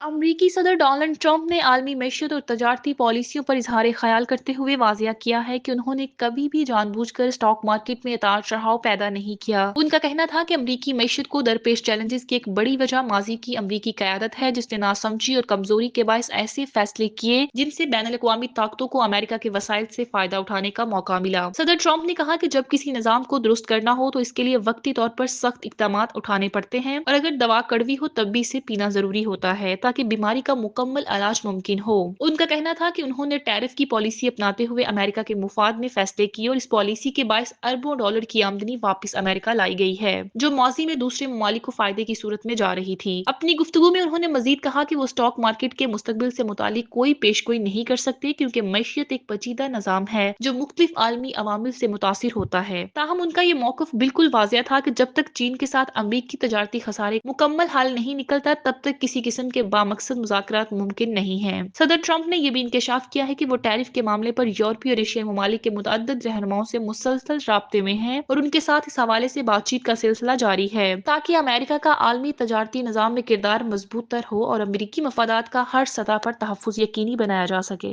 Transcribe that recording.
अमरीकी सदर Donald Trump ने आलमी मईशत और तजारती पॉलिसियों पर इजहार ख्याल करते हुए वाजिया किया है कि उन्होंने कभी भी जानबूझकर स्टॉक मार्केट में उतार चढ़ाव पैदा नहीं किया। उनका कहना था कि अमरीकी मईशत को दरपेश चैलेंजेस की एक बड़ी वजह माजी की अमरीकी क़यादत है, जिसने नासमझी और कमजोरी के बायस ऐसे फैसले किए जिनसे बैनुल अक़वामी ताकतों को अमेरिका के वसाइल से फायदा उठाने का मौका मिला। सदर ट्रंप ने कहा कि जब किसी निजाम को दुरुस्त करना हो तो इसके लिए वक्ती तौर पर सख्त इकदाम उठाने पड़ते हैं, और अगर दवा कड़वी हो तब भी इसे पीना जरूरी होता है ताकि बीमारी का मुकम्मल इलाज मुमकिन हो। उनका कहना था कि उन्होंने टैरिफ की पॉलिसी अपनाते हुए अमेरिका के मुफाद में फैसले किए और इस पॉलिसी के बायस अरबों डॉलर की आमदनी वापस अमेरिका लाई गई है, जो माजी में दूसरे ममालिक को फायदे की सूरत में जा रही थी। अपनी गुफ्तगू में उन्होंने मजीद कहा कि वो स्टॉक मार्केट के मुस्तकबिल से मुतालिक कोई पेशगोई नहीं कर सकते, क्योंकि मैशियत एक पेचीदा निजाम है जो मुख्तलिफ आलमी अवामिल से मुतासिर होता है। ताहम उनका ये मौक़िफ़ बिल्कुल वाज़ेह था कि जब तक चीन के साथ अमरीकी तजारती खसारे मुकम्मल हल नहीं निकलता तब तक किसी किस्म के बामकसद मुज़ाकरात मुमकिन नहीं है। सदर ट्रंप ने यह भी इंकशाफ किया है कि वो टैरिफ के मामले पर यूरोपीय और एशियाई ममालिक के मुतअद्दिद रहनुमाओं से मुसलसल राब्ते में हैं और उनके साथ इस हवाले से बातचीत का सिलसिला जारी है ताकि अमेरिका का आलमी तजारती निज़ाम में किरदार मजबूत तर हो और अमरीकी मफादात का हर सतह पर तहफ़्फ़ुज़ यकीनी बनाया जा सके।